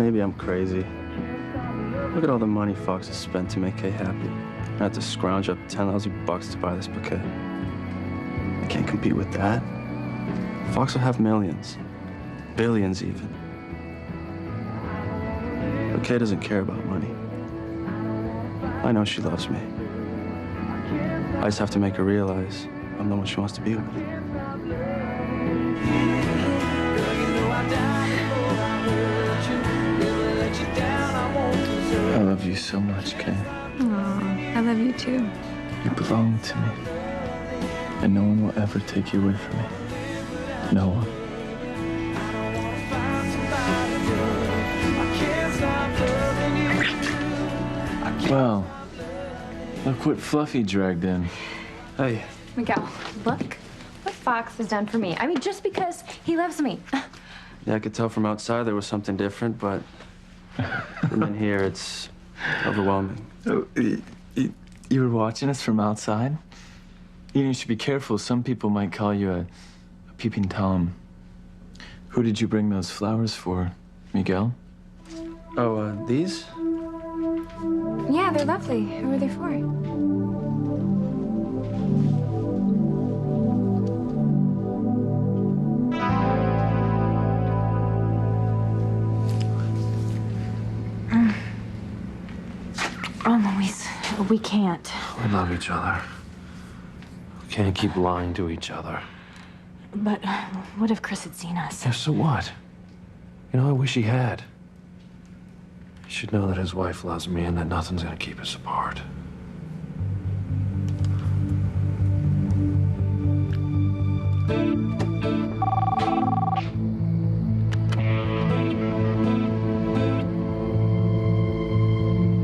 Maybe I'm crazy. Look at all the money Fox has spent to make Kay happy. I had to scrounge up 10 lousy bucks to buy this bouquet. I can't compete with that. Fox will have millions. Billions, even. But Kay doesn't care about money. I know she loves me. I just have to make her realize I'm the one she wants to be with. I love you so much, Kay. Aw, I love you too. You belong to me. And no one will ever take you away from me. No one. Well, look what Fluffy dragged in. Hey. Miguel, look what Fox has done for me. I mean, just because he loves me. Yeah, I could tell from outside there was something different, but and then here it's overwhelming. Oh, you were watching us from outside? You know, you should be careful. Some people might call you a peeping Tom. Who did you bring those flowers for, Miguel? Oh, these? Yeah, they're lovely. Who are they for? Oh, Luis, we can't. We love each other. We can't keep lying to each other. But what if Chris had seen us? Yeah, so what? You know, I wish he had. He should know that his wife loves me and that nothing's gonna keep us apart.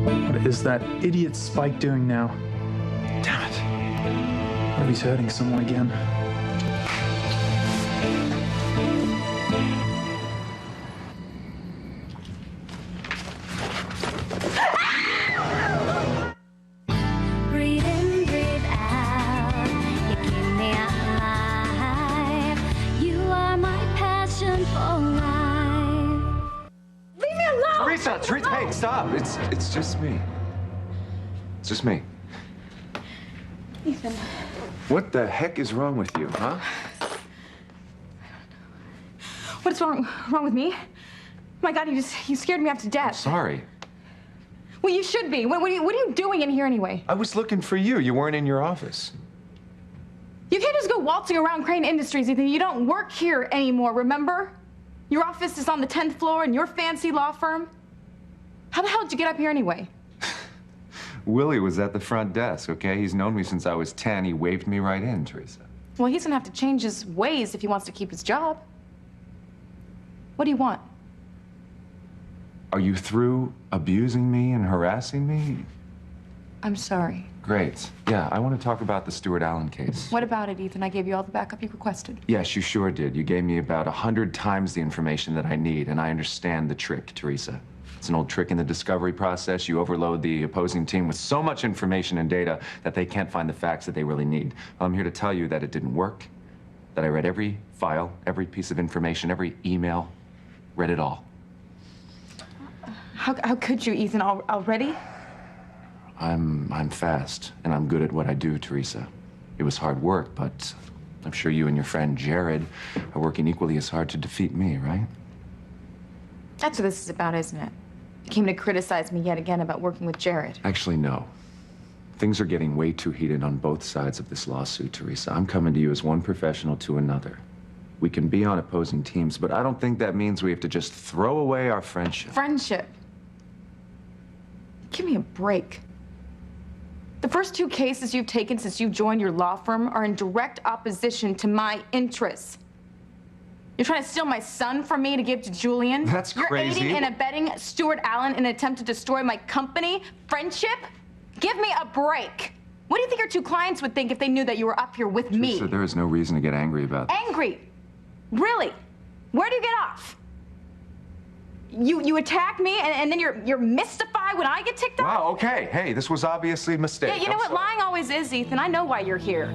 What is that idiot Spike doing now? Damn it. What if he's hurting someone again? Breathe in, breathe out. You keep me alive. You are my passion for life. Leave me alone! Teresa, Teresa, hey, stop. It's just me. It's just me. Ethan. What the heck is wrong with you, huh? What's wrong with me? My God, you scared me half to death. Sorry. Well, you should be. What are you doing in here anyway? I was looking for you. You weren't in your office. You can't just go waltzing around Crane Industries, Ethan. You don't work here anymore, remember? Your office is on the 10th floor in your fancy law firm. How the hell did you get up here anyway? Willie was at the front desk, okay? He's known me since I was 10. He waved me right in, Teresa. Well, he's gonna have to change his ways if he wants to keep his job. What do you want? Are you through abusing me and harassing me? I'm sorry. Great. Yeah, I want to talk about the Stuart Allen case. What about it, Ethan? I gave you all the backup you requested. Yes, you sure did. You gave me about 100 times the information that I need, and I understand the trick, Teresa. It's an old trick in the discovery process. You overload the opposing team with so much information and data that they can't find the facts that they really need. Well, I'm here to tell you that it didn't work, that I read every file, every piece of information, every email, read it all. How could you, Ethan, already? I'm fast, and I'm good at what I do, Teresa. It was hard work, but I'm sure you and your friend Jared are working equally as hard to defeat me, right? That's what this is about, isn't it? You came to criticize me yet again about working with Jared. Actually, no. Things are getting way too heated on both sides of this lawsuit, Teresa. I'm coming to you as one professional to another. We can be on opposing teams, but I don't think that means we have to just throw away our friendship. Friendship? Give me a break. The first two cases you've taken since you joined your law firm are in direct opposition to my interests. You're trying to steal my son from me to give to Julian? That's crazy. You're aiding and abetting Stuart Allen in an attempt to destroy my company? Friendship? Give me a break. What do you think your two clients would think if they knew that you were up here with me? Teresa, there is no reason to get angry about that. Angry? Really? Where do you get off? You attack me and then you're mystified when I get ticked off? Wow, okay. Hey, this was obviously a mistake. Yeah, you know what? Lying always is, Ethan. I know why you're here.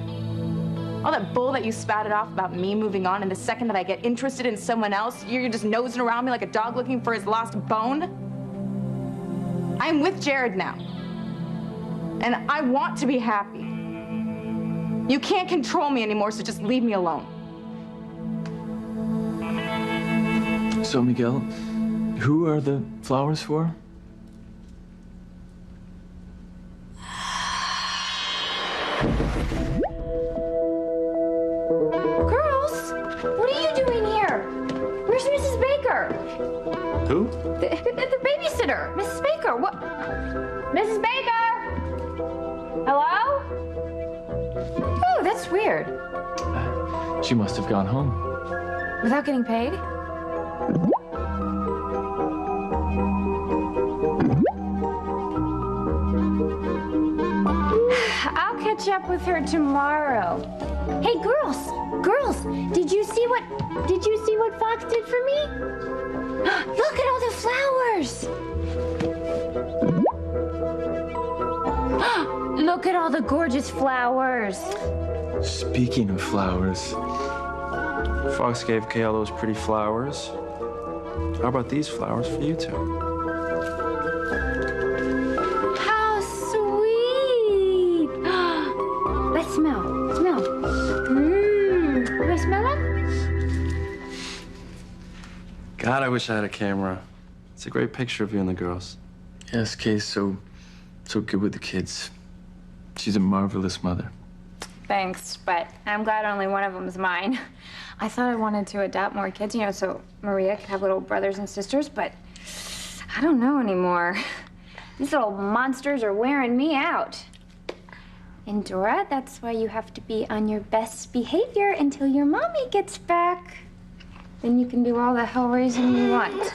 All that bull that you spouted off about me moving on, and the second that I get interested in someone else, you're just nosing around me like a dog looking for his lost bone. I'm with Jared now. And I want to be happy. You can't control me anymore, so just leave me alone. So, Miguel, who are the flowers for? Girls, what are you doing here? Where's Mrs. Baker? Who? The babysitter, Mrs. Baker. What? Mrs. Baker? Hello? Oh, that's weird. She must have gone home. Without getting paid? I'll catch up with her tomorrow. Hey, girls, did you see what Fox did for me? Look at all the flowers. Look at all the gorgeous flowers. Speaking of flowers, Fox gave Kay all those pretty flowers. How about these flowers for you two? How sweet. Let's smell. You wanna smell them? God, I wish I had a camera. It's a great picture of you and the girls. yes, Kay's so good with the kids. She's a marvelous mother. Thanks, but I'm glad only one of them's mine. I thought I wanted to adopt more kids, so Maria could have little brothers and sisters, but I don't know anymore. These little monsters are wearing me out. And Dora, that's why you have to be on your best behavior until your mommy gets back. Then you can do all the hell raising you want.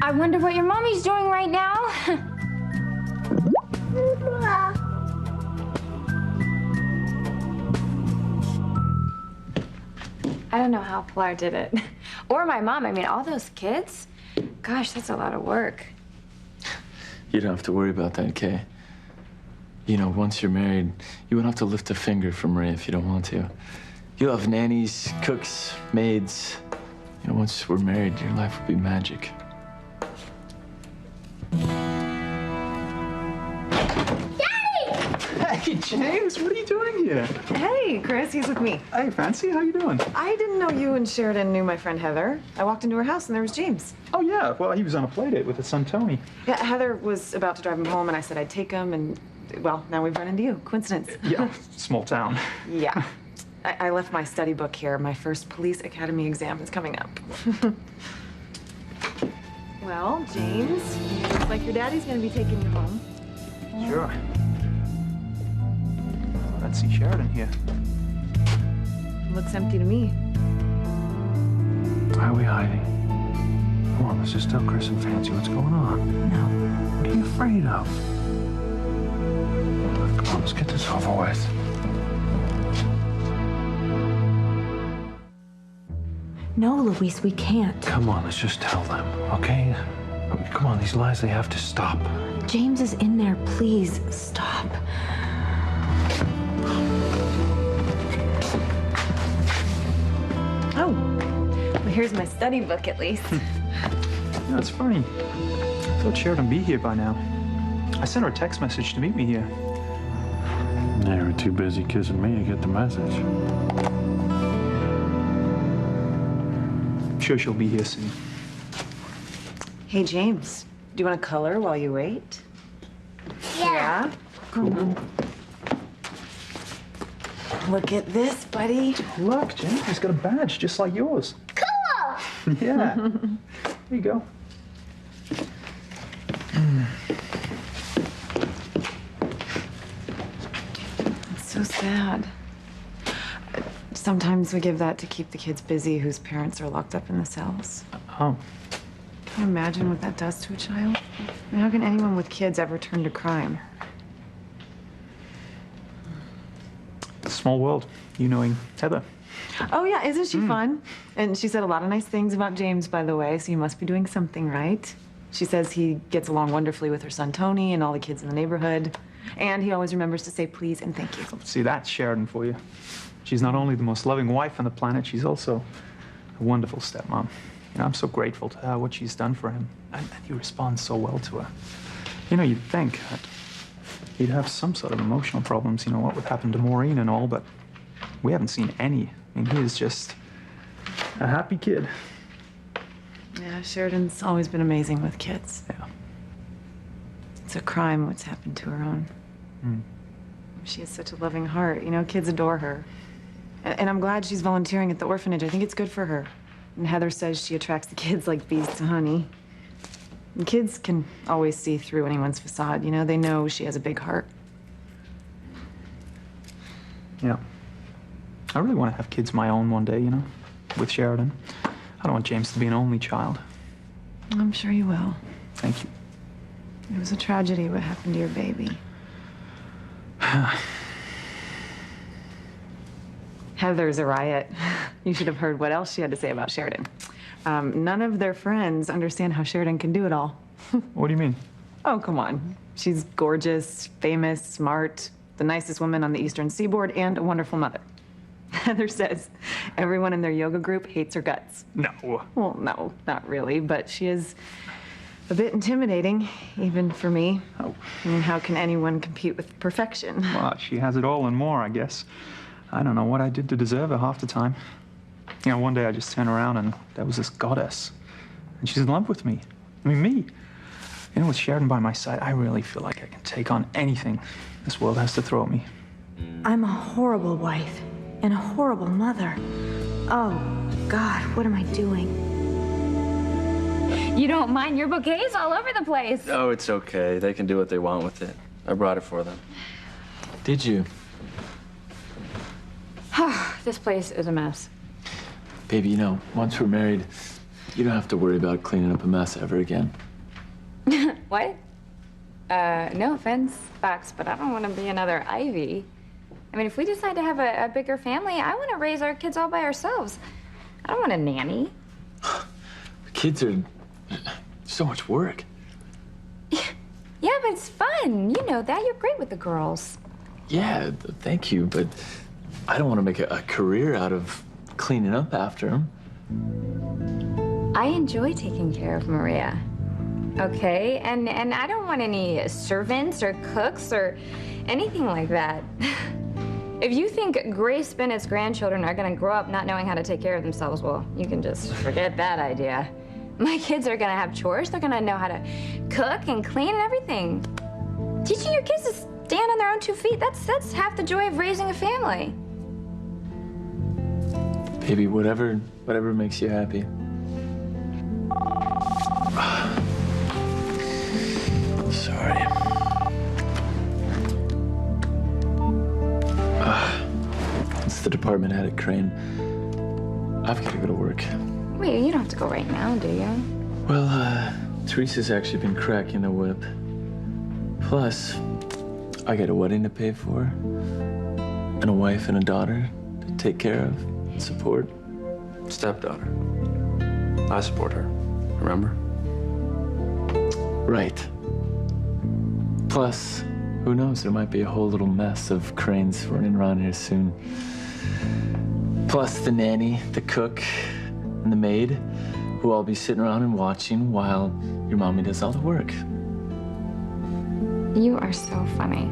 I wonder what your mommy's doing right now. I don't know how Pilar did it. Or my mom. I mean, all those kids. Gosh, that's a lot of work. You don't have to worry about that, Kay. Once you're married, you won't have to lift a finger for Maria if you don't want to. You'll have nannies, cooks, maids. Once we're married, your life will be magic. Hey, James, what are you doing here? Hey, Chris, he's with me. Hey, Fancy, how you doing? I didn't know you and Sheridan knew my friend Heather. I walked into her house and there was James. Oh, yeah. Well, he was on a play date with his son, Tony. Yeah, Heather was about to drive him home and I said I'd take him and, well, now we've run into you. Coincidence. Yeah, small town. Yeah. I left my study book here. My first police academy exam is coming up. Well, James, looks like your daddy's gonna be taking you home. Sure. Let's see Sheridan here. Looks empty to me. Why are we hiding? Come on, let's just tell Chris and Fancy what's going on. No. What are you afraid of? Come on, let's get this over with. No, Luis, we can't. Come on, let's just tell them, okay? Come on, these lies, they have to stop. James is in there. Please, stop. Oh, well, here's my study book at least. It's funny. I thought Sheridan would be here by now. I sent her a text message to meet me here. They were too busy kissing me to get the message. I'm sure she'll be here soon. Hey, James, do you want to color while you wait? Yeah. Cool. Look at this, buddy. Look, James, he's got a badge just like yours. Cool. Yeah. There you go. It's so sad. Sometimes we give that to keep the kids busy whose parents are locked up in the cells. Oh. Can you imagine what that does to a child? I mean, how can anyone with kids ever turn to crime? Small world. You knowing Heather. Oh, yeah, isn't she fun? And she said a lot of nice things about James, by the way, so you must be doing something right. She says he gets along wonderfully with her son, Tony, and all the kids in the neighborhood. And he always remembers to say please and thank you. See, that's Sheridan for you. She's not only the most loving wife on the planet, she's also a wonderful stepmom. You know, I'm so grateful to her, what she's done for him. And he responds so well to her. You know, you'd think that he'd have some sort of emotional problems, you know, what would happen to Maureen and all, but we haven't seen any. I mean, he is just a happy kid. Yeah, Sheridan's always been amazing with kids. Yeah. It's a crime what's happened to her own. She has such a loving heart. You know, kids adore her. And I'm glad she's volunteering at the orphanage. I think it's good for her. And Heather says she attracts the kids like bees to honey. And kids can always see through anyone's facade. You know, they know she has a big heart. Yeah. I really want to have kids of my own one day, you know, with Sheridan. I don't want James to be an only child. I'm sure you will. Thank you. It was a tragedy what happened to your baby. Heather's a riot. You should have heard what else she had to say about Sheridan. None of their friends understand how Sheridan can do it all. What do you mean? Oh, come on. She's gorgeous, famous, smart, the nicest woman on the Eastern Seaboard, and a wonderful mother. Heather says everyone in their yoga group hates her guts. No. Well, no, not really, but she is a bit intimidating, even for me. Oh. I mean, how can anyone compete with perfection? Well, she has it all and more, I guess. I don't know what I did to deserve her half the time. You know, one day I just turn around and there was this goddess. And she's in love with me. I mean, me. You know, with Sheridan by my side, I really feel like I can take on anything this world has to throw at me. I'm a horrible wife and a horrible mother. Oh, God, what am I doing? You don't mind your bouquets all over the place. Oh, it's okay. They can do what they want with it. I brought it for them. Did you? This place is a mess. Baby, you know, once we're married, you don't have to worry about cleaning up a mess ever again. What? No offense, Fox, but I don't want to be another Ivy. I mean, if we decide to have a bigger family, I want to raise our kids all by ourselves. I don't want a nanny. Kids are so much work. Yeah, but it's fun. You know that. You're great with the girls. Yeah, thank you, but I don't want to make a career out of cleaning up after them. I enjoy taking care of Maria. Okay? And I don't want any servants or cooks or anything like that. If you think Grace Bennett's grandchildren are going to grow up not knowing how to take care of themselves, well, you can just forget that idea. My kids are going to have chores. They're going to know how to cook and clean and everything. Teaching your kids to stand on their own 2 feet, that's half the joy of raising a family. Baby, whatever makes you happy. Sorry. It's the department head at Crane. I've got to go to work. Wait, you don't have to go right now, do you? Well, Teresa's actually been cracking the whip. Plus, I got a wedding to pay for, and a wife and a daughter to take care of and support. Stepdaughter. I support her. Remember? Right. Plus, who knows, there might be a whole little mess of Cranes running around here soon. Plus the nanny, the cook, and the maid, who I'll be sitting around and watching while your mommy does all the work. You are so funny.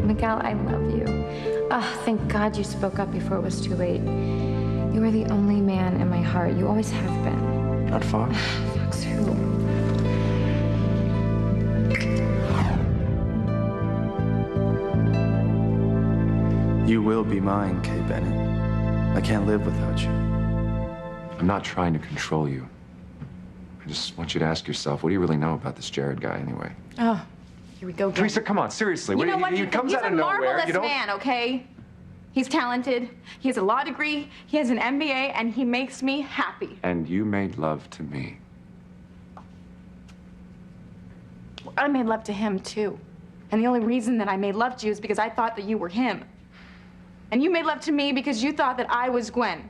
Miguel, I love you. Oh, thank God you spoke up before it was too late. You are the only man in my heart. You always have been. Not Fox. Fox who? You will be mine, Kay Bennett. I can't live without you. I'm not trying to control you. I just want you to ask yourself, what do you really know about this Jared guy anyway? Oh, here we go again. Teresa, come on, seriously. You know what? He comes He's out a of nowhere. marvelous You don't... man, okay? He's talented. He has a law degree. He has an MBA, and he makes me happy. And you made love to me. I made love to him, too. And the only reason that I made love to you is because I thought that you were him. And you made love to me because you thought that I was Gwen.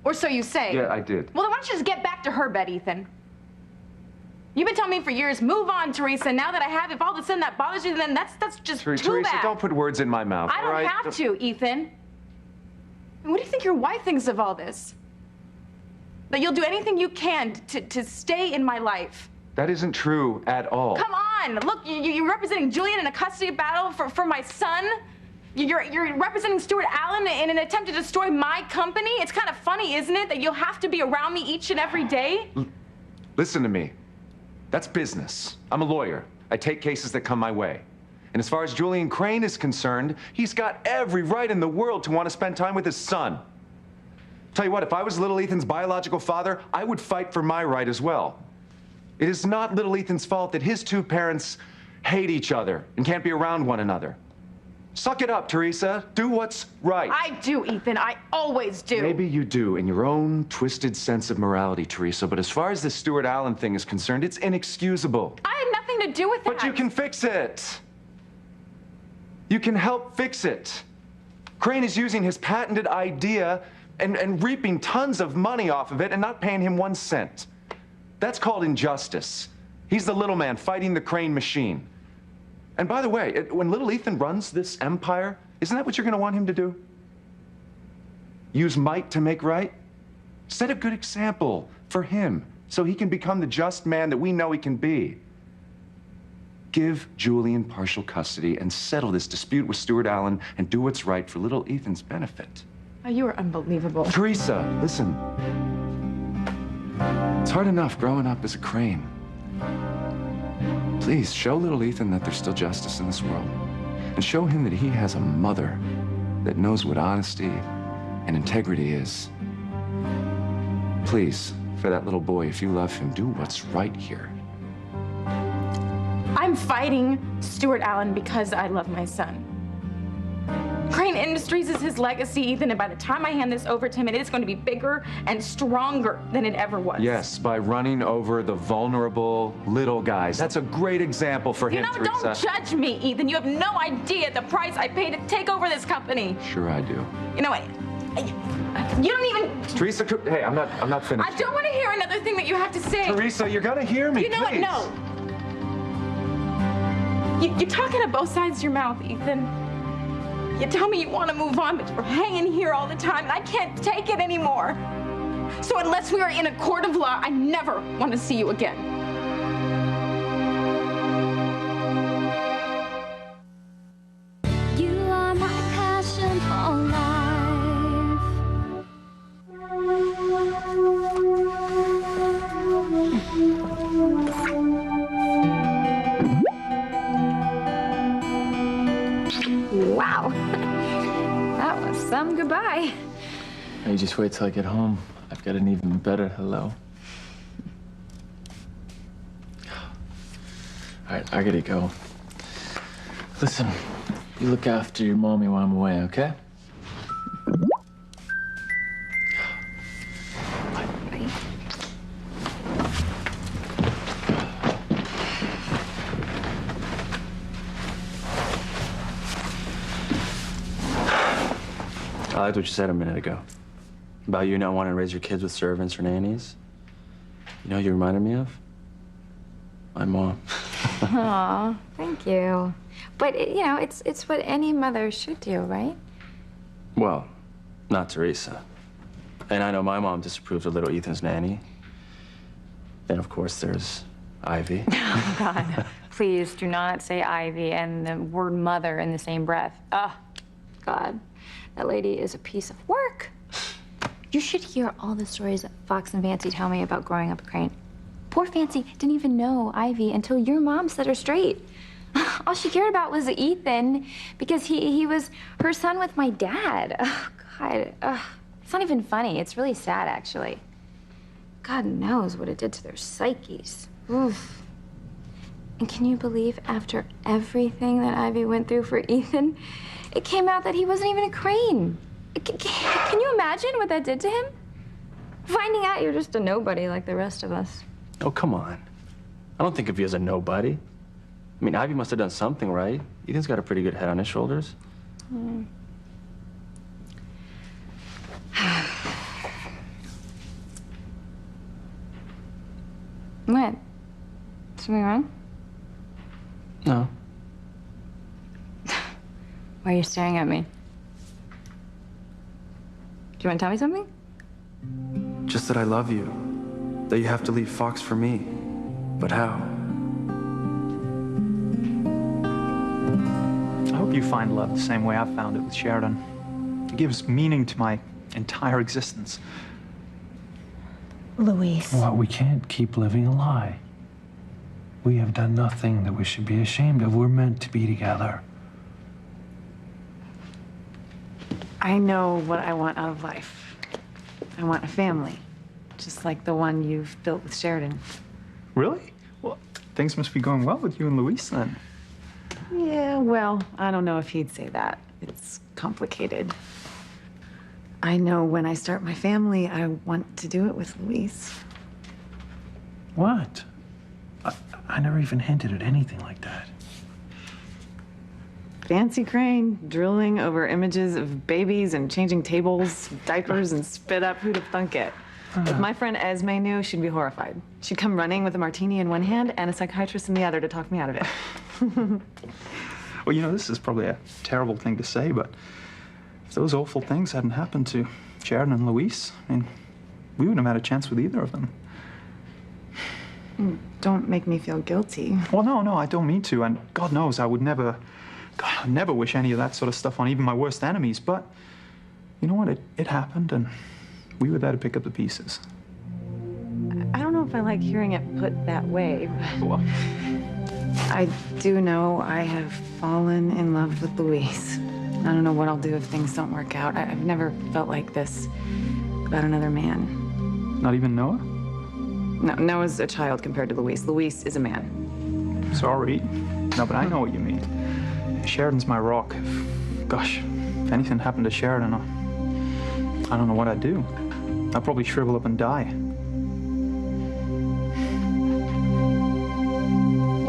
Or so you say. Yeah, I did. Well, then why don't you just get back to her bed, Ethan? You've been telling me for years, move on, Teresa. Now that I have, if all of a sudden that bothers you, then that's just too Teresa, bad. don't put words in my mouth. I don't have to, Ethan. And what do you think your wife thinks of all this? That you'll do anything you can to stay in my life. That isn't true at all. Come on, look, you're representing Julian in a custody battle for my son. You're representing Stuart Allen in an attempt to destroy my company. It's kind of funny, isn't it, that you'll have to be around me each and every day? Listen to me. That's business. I'm a lawyer. I take cases that come my way. And as far as Julian Crane is concerned, he's got every right in the world to want to spend time with his son. Tell you what, if I was little Ethan's biological father, I would fight for my right as well. It is not little Ethan's fault that his two parents hate each other and can't be around one another. Suck it up, Teresa. Do what's right. I do, Ethan. I always do. Maybe you do in your own twisted sense of morality, Teresa, but as far as this Stuart Allen thing is concerned, it's inexcusable. I had nothing to do with that. But you can fix it. You can help fix it. Crane is using his patented idea and reaping tons of money off of it and not paying him 1 cent. That's called injustice. He's the little man fighting the Crane machine. And by the way, when little Ethan runs this empire, isn't that what you're going to want him to do? Use might to make right? Set a good example for him so he can become the just man that we know he can be. Give Julian partial custody and settle this dispute with Stuart Allen and do what's right for little Ethan's benefit. Oh, you are unbelievable. Teresa, listen. It's hard enough growing up as a Crane. Please, show little Ethan that there's still justice in this world. And show him that he has a mother that knows what honesty and integrity is. Please, for that little boy, if you love him, do what's right here. I'm fighting Stuart Allen because I love my son. Crane Industries is his legacy, Ethan, and by the time I hand this over to him, it is going to be bigger and stronger than it ever was. Yes, by running over the vulnerable little guys. That's a great example for him, Teresa. Don't judge me, Ethan. You have no idea the price I paid to take over this company. Sure I do. You know what? You don't even... Teresa, hey, I'm not finished. I don't want to hear another thing that you have to say. Teresa, you're gonna hear me, You know please. what? No. You're talking to both sides of your mouth, Ethan. You tell me you want to move on, but you're hanging here all the time, and I can't take it anymore. So unless we are in a court of law, I never want to see you again. You are my passion for Wow. That was some goodbye. Hey, just wait till I get home. I've got an even better hello. All right, I gotta go. Listen, you look after your mommy while I'm away, okay? I liked what you said a minute ago. About you not wanting to raise your kids with servants or nannies. You know who you reminded me of? My mom. Aw, thank you. But, you know, it's what any mother should do, right? Well, not Teresa. And I know my mom disapproved of little Ethan's nanny. Then, of course, there's Ivy. Oh, God. Please do not say Ivy and the word mother in the same breath. Oh, God. That lady is a piece of work. You should hear all the stories that Fox and Fancy tell me about growing up a Crane. Poor Fancy didn't even know Ivy until your mom set her straight. All she cared about was Ethan because he was her son with my dad. Oh, God. It's not even funny. It's really sad, actually. God knows what it did to their psyches. Oof. And can you believe after everything that Ivy went through for Ethan, it came out that he wasn't even a Crane. Can you imagine what that did to him? Finding out you're just a nobody like the rest of us. Oh, come on. I don't think of you as a nobody. I mean, Ivy must have done something right. Ethan's got a pretty good head on his shoulders. What? Something wrong? No. Why are you staring at me? Do you want to tell me something? Just that I love you. That you have to leave Fox for me. But how? I hope you find love the same way I found it with Sheridan. It gives meaning to my entire existence. Luis. Well, we can't keep living a lie. We have done nothing that we should be ashamed of. We're meant to be together. I know what I want out of life. I want a family, just like the one you've built with Sheridan. Really? Well, things must be going well with you and Luis then. Yeah, well, I don't know if he'd say that. It's complicated. I know when I start my family, I want to do it with Luis. What? I never even hinted at anything like that. Fancy Crane, drilling over images of babies and changing tables, diapers, and spit up. Who'd have thunk it? If my friend Esme knew, she'd be horrified. She'd come running with a martini in one hand and a psychiatrist in the other to talk me out of it. Well, you know, this is probably a terrible thing to say, but if those awful things hadn't happened to Sheridan and Luis, I mean, we wouldn't have had a chance with either of them. Don't make me feel guilty. Well, no, I don't mean to, and God knows I would never, I'd never wish any of that sort of stuff on even my worst enemies, but you know what, it happened, and we were there to pick up the pieces. I don't know if I like hearing it put that way. Well, I do know I have fallen in love with Luis. I don't know what I'll do if things don't work out. I've never felt like this about another man. not even Noah? No, Noah's a child compared to Luis. Luis is a man. Sorry. No, but I know what you mean. Sheridan's my rock. Gosh, if anything happened to Sheridan, I don't know what I'd do. I'd probably shrivel up and die.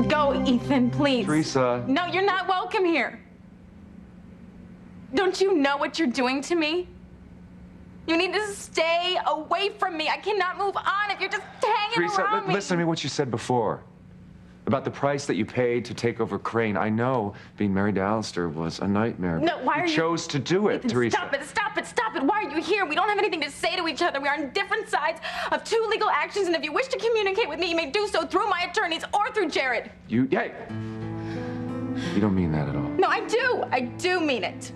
Go, Ethan, please. Teresa. No, you're not welcome here. Don't you know what you're doing to me? You need to stay away from me. I cannot move on if you're just hanging Teresa, around me. listen to me what you said before. About the price that you paid to take over Crane. I know being married to Alistair was a nightmare. No, why are you... chose to do it, Ethan, Teresa. stop it. Why are you here? We don't have anything to say to each other. We are on different sides of two legal actions, and if you wish to communicate with me, you may do so through my attorneys or through Jared. Hey! You don't mean that at all. No, I do. I do mean it.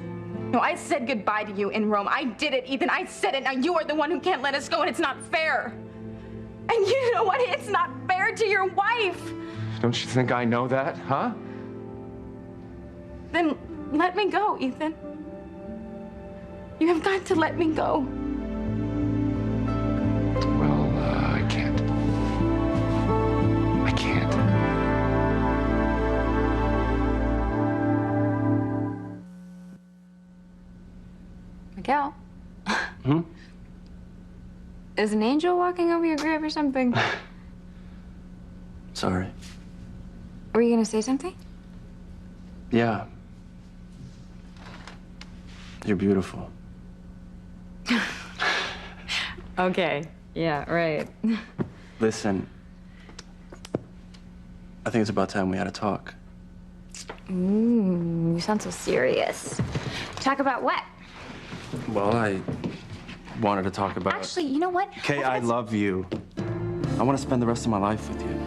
No, I said goodbye to you in Rome. I did it, Ethan. I said it. Now you are the one who can't let us go, and it's not fair. And you know what? It's not fair to your wife. Don't you think I know that, huh? Then let me go, Ethan. You have got to let me go. Well, I can't. I can't. Miguel? Hmm? Is an angel walking over your grave or something? Sorry. Were you gonna say something? Yeah. You're beautiful. Okay. Yeah, right. Listen, I think it's about time we had a talk. You sound so serious. Talk about what? Well, I wanted to talk about... Actually, you know what? Kay, I love you. I want to spend the rest of my life with you.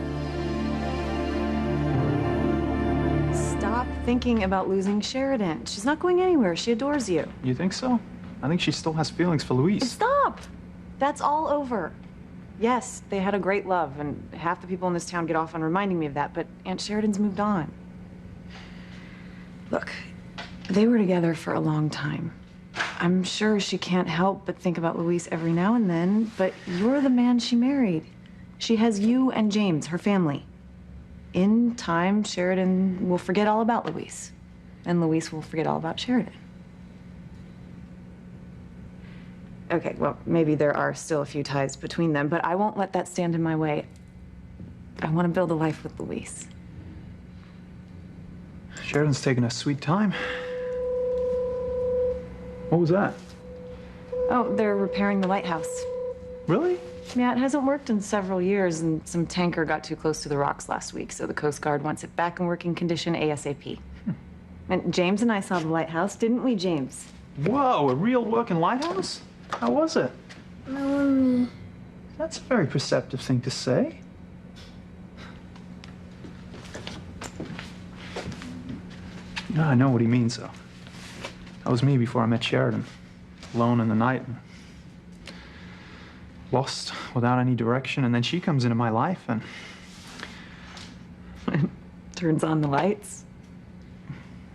Stop thinking about losing Sheridan. She's not going anywhere. She adores you. You think so? I think she still has feelings for Luis. Stop! That's all over. Yes, they had a great love, and half the people in this town get off on reminding me of that, but Aunt Sheridan's moved on. Look, they were together for a long time. I'm sure she can't help but think about Luis every now and then, but you're the man she married. She has you and James, her family. In time, Sheridan will forget all about Luis, and Luis will forget all about Sheridan. Okay, well, maybe there are still a few ties between them, but I won't let that stand in my way. I want to build a life with Luis. Sheridan's taking a sweet time. What was that? Oh, they're repairing the lighthouse. Really? Yeah, it hasn't worked in several years, and some tanker got too close to the rocks last week, so the Coast Guard wants it back in working condition ASAP. And James and I saw the lighthouse, didn't we, James? Whoa, a real working lighthouse? How was it? Mommy. That's a very perceptive thing to say. No, I know what he means, though. That was me before I met Sheridan. Alone in the night. Lost, without any direction, and then she comes into my life and... Turns on the lights.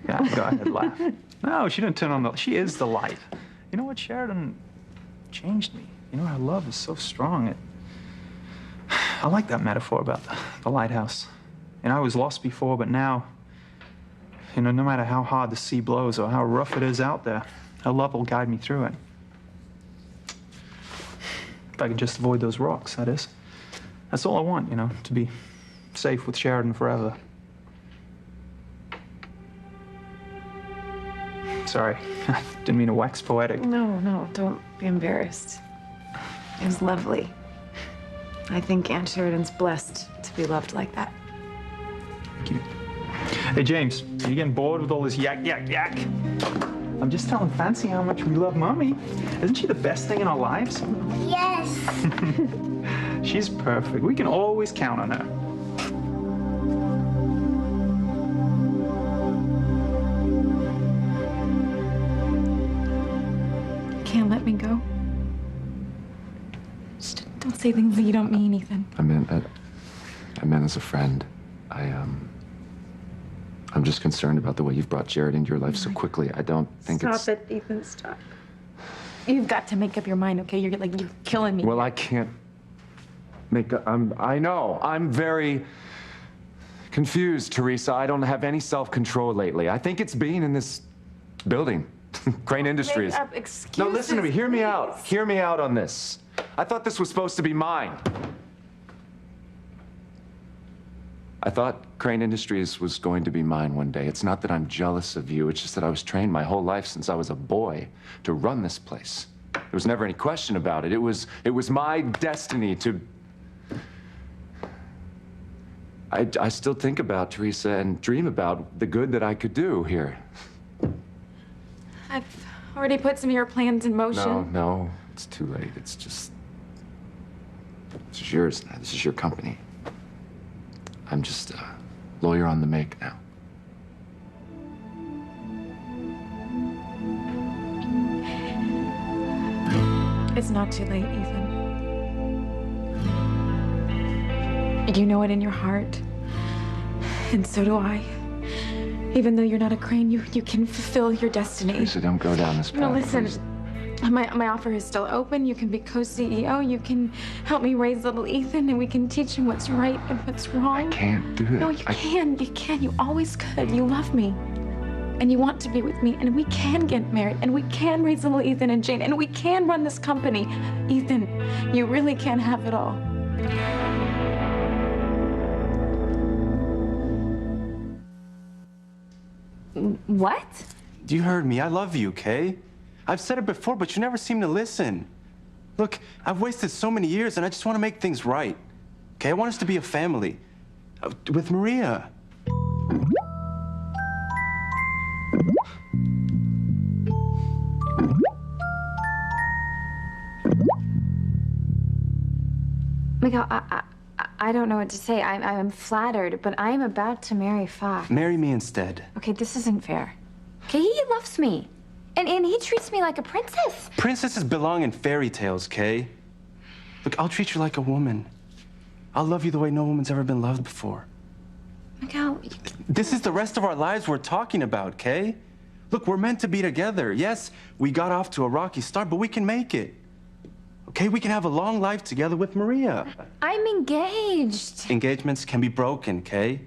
Yeah, go ahead, laugh. No, she didn't turn on the... She is the light. You know what? Sheridan changed me. You know, her love is so strong. I like that metaphor about the lighthouse. And I was lost before, but now, you know, no matter how hard the sea blows or how rough it is out there, her love will guide me through it. If I can just avoid those rocks, that is. That's all I want, you know, to be safe with Sheridan forever. Sorry, I didn't mean to wax poetic. No, don't be embarrassed. It was lovely. I think Aunt Sheridan's blessed to be loved like that. Thank you. Hey, James, are you getting bored with all this yak, yak, yak? I'm just telling Fancy how much we love Mommy. Isn't she the best thing in our lives? Yes. She's perfect. We can always count on her. Can't let me go. Just don't say things that you don't mean, Ethan. I meant as a friend. I'm just concerned about the way you've brought Jared into your life so quickly. I don't think it's... Stop it, Ethan, stop. You've got to make up your mind, okay? You're killing me. Well, I can't make up... I know. I'm very confused, Teresa. I don't have any self-control lately. I think it's being in this building. Crane Industries. Make up excuses, No, listen to me. Hear me out. please. Hear me out on this. I thought this was supposed to be mine. I thought Crane Industries was going to be mine one day. It's not that I'm jealous of you. It's just that I was trained my whole life since I was a boy to run this place. There was never any question about it. It was my destiny to... I still think about Teresa and dream about the good that I could do here. I've already put some of your plans in motion. No, it's too late. It's just... This is yours now. This is your company. I'm just a lawyer on the make now. It's not too late, Ethan. You know it in your heart. And so do I. Even though you're not a Crane, you can fulfill your destiny. Teresa, don't go down this path. No, listen. please. My offer is still open. You can be co-CEO. You can help me raise little Ethan, and we can teach him what's right and what's wrong. I can't do it. No, you can. You can. You always could. You love me. And you want to be with me. And we can get married. And we can raise little Ethan and Jane. And we can run this company. Ethan, you really can have it all. What? You heard me. I love you, Kay. I've said it before, but you never seem to listen. Look, I've wasted so many years, and I just want to make things right. Okay, I want us to be a family. With Maria. Miguel, I don't know what to say. I'm flattered, but I am about to marry Fox. Marry me instead. Okay, this isn't fair. Okay, he loves me. And he treats me like a princess. Princesses belong in fairy tales, Kay. Look, I'll treat you like a woman. I'll love you the way no woman's ever been loved before. Miguel, This is the rest of our lives we're talking about, Kay. Look, we're meant to be together. Yes, we got off to a rocky start, but we can make it. Okay, we can have a long life together with Maria. I'm engaged. Engagements can be broken, Kay.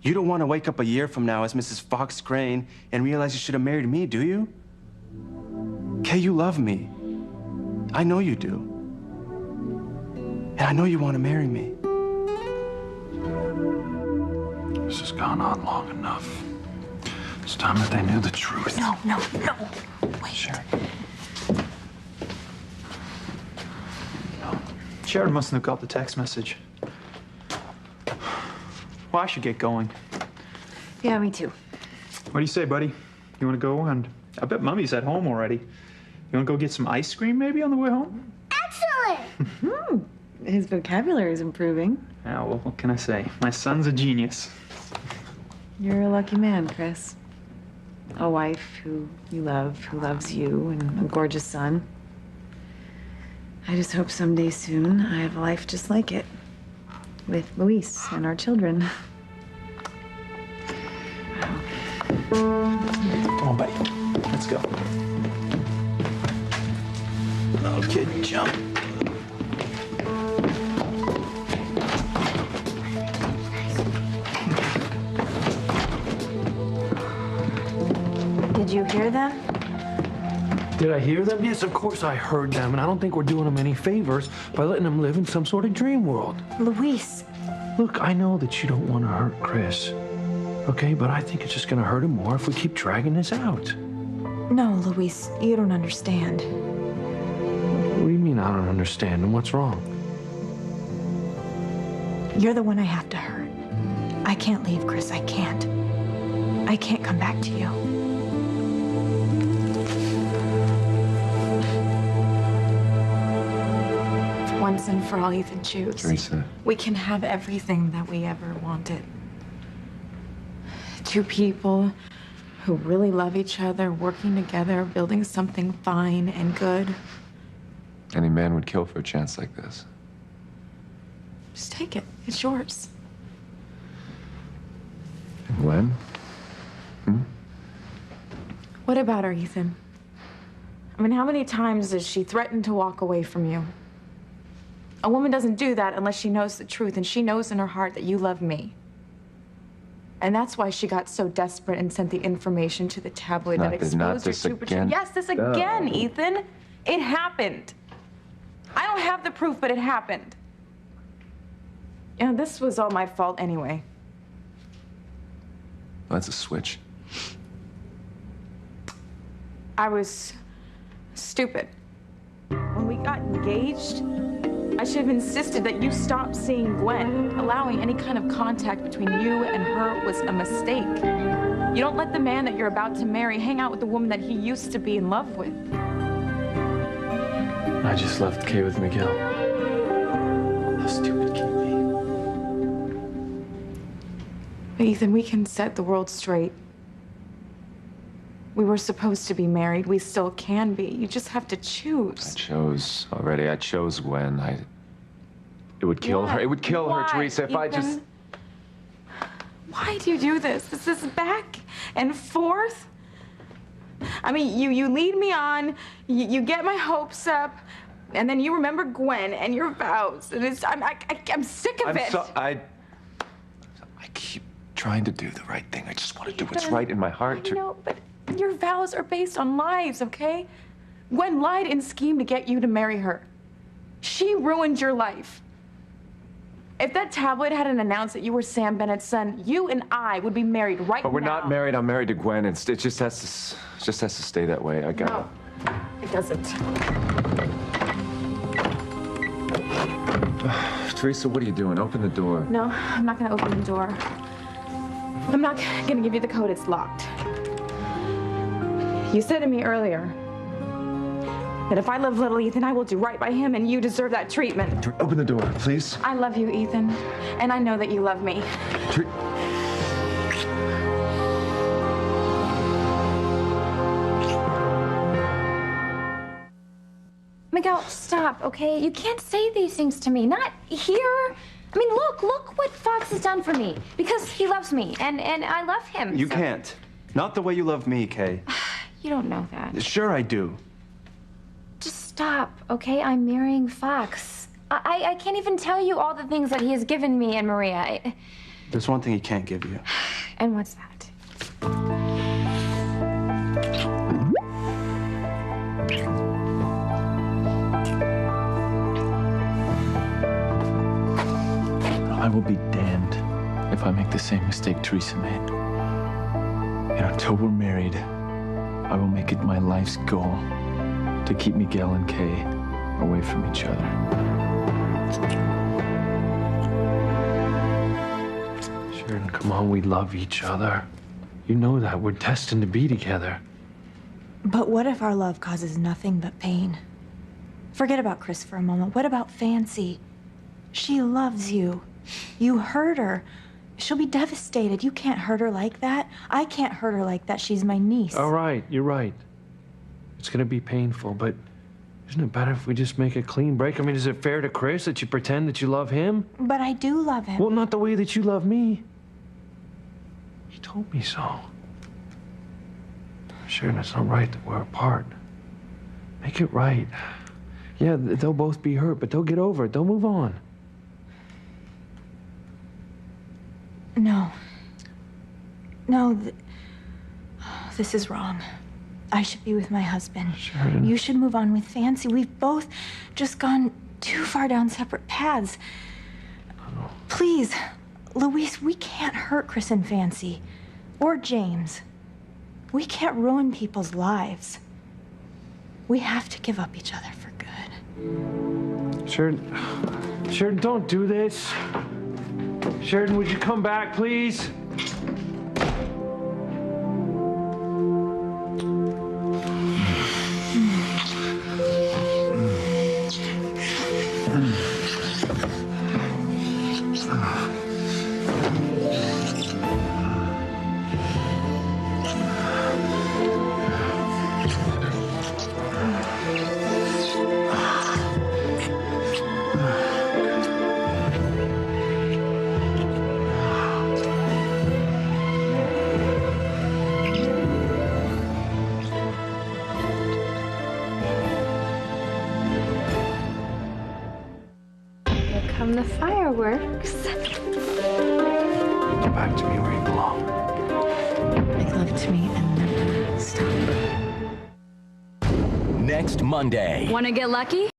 You don't want to wake up a year from now as Mrs. Fox Crane and realize you should have married me, do you? Kay, you love me. I know you do. And I know you want to marry me. This has gone on long enough. It's time that they knew the truth. No. Wait. Sure. Sharon mustn't have got the text message. Well, I should get going. Yeah, me too. What do you say, buddy? You want to go? And I bet Mummy's at home already. You want to go get some ice cream maybe on the way home? Excellent! His vocabulary is improving. Yeah, well, what can I say? My son's a genius. You're a lucky man, Chris. A wife who you love, who loves you, and a gorgeous son. I just hope someday soon I have a life just like it. With Luis and our children. Come on, buddy. Let's go. Okay, jump. Did you hear them? Did I hear them? Yes, of course I heard them, and I don't think we're doing them any favors by letting them live in some sort of dream world. Luis. Look, I know that you don't want to hurt Chris, okay? But I think it's just going to hurt him more if we keep dragging this out. No, Luis, you don't understand. What do you mean I don't understand, and what's wrong? You're the one I have to hurt. I can't leave, Chris. I can't. I can't come back to you. Once and for all, Ethan, choose. Teresa. We can have everything that we ever wanted. Two people who really love each other, working together, building something fine and good. Any man would kill for a chance like this. Just take it. It's yours. And Gwen? What about her, Ethan? I mean, how many times has she threatened to walk away from you? A woman doesn't do that unless she knows the truth, and she knows in her heart that you love me. And that's why she got so desperate and sent the information to the tabloid that exposed her super again. Yes, this again, Ethan. It happened. I don't have the proof, but it happened. You know, this was all my fault anyway. That's a switch. I was stupid. When we got engaged, I should have insisted that you stop seeing Gwen. Allowing any kind of contact between you and her was a mistake. You don't let the man that you're about to marry hang out with the woman that he used to be in love with. I just left Kay with Miguel. How stupid can you But Ethan, we can set the world straight. We were supposed to be married. We still can be. You just have to choose. I chose already. I chose Gwen. It would kill her. It would kill her, Teresa, if I just... Why do you do this? This is back and forth. I mean, you lead me on, you get my hopes up, and then you remember Gwen and your vows. And I'm sick of it. I keep trying to do the right thing. I just want to do what's right in my heart. I know, but your vows are based on lies, okay? Gwen lied and schemed to get you to marry her. She ruined your life. If that tabloid hadn't announced that you were Sam Bennett's son, you and I would be married right now. But we're not married. I'm married to Gwen. It just has to stay that way. I got it. No, it doesn't. Teresa, what are you doing? Open the door. No, I'm not gonna open the door. I'm not gonna give you the code. It's locked. You said to me earlier that if I love little Ethan, I will do right by him, and you deserve that treatment. Open the door, please. I love you, Ethan, and I know that you love me. Miguel, stop, okay? You can't say these things to me. Not here. I mean, look what Fox has done for me. Because he loves me, and I love him. You can't. Not the way you love me, Kay. You don't know that. Sure I do. Just stop, okay? I'm marrying Fox. I can't even tell you all the things that he has given me and Maria. There's one thing he can't give you. And what's that? I will be damned if I make the same mistake Teresa made. And until we're married, I will make it my life's goal to keep Miguel and Kay away from each other. Come on, we love each other. You know that. We're destined to be together. But what if our love causes nothing but pain? Forget about Chris for a moment. What about Fancy? She loves you. You hurt her. She'll be devastated. You can't hurt her like that. I can't hurt her like that. She's my niece. All right, you're right. It's gonna be painful, but isn't it better if we just make a clean break? I mean, is it fair to Chris that you pretend that you love him? But I do love him. Well, not the way that you love me. He told me so. Sharon, it's not right that we're apart. Make it right. Yeah, they'll both be hurt, but they'll get over it. They'll move on. No. No, this is wrong. I should be with my husband. Sheridan. You should move on with Fancy. We've both just gone too far down separate paths. Oh. Please, Luis, we can't hurt Chris and Fancy. Or James. We can't ruin people's lives. We have to give up each other for good. Sheridan, don't do this. Sheridan, would you come back, please? Come the fireworks. Get back to me where you belong. Make love to me and never stop. Next Monday. Want to get lucky?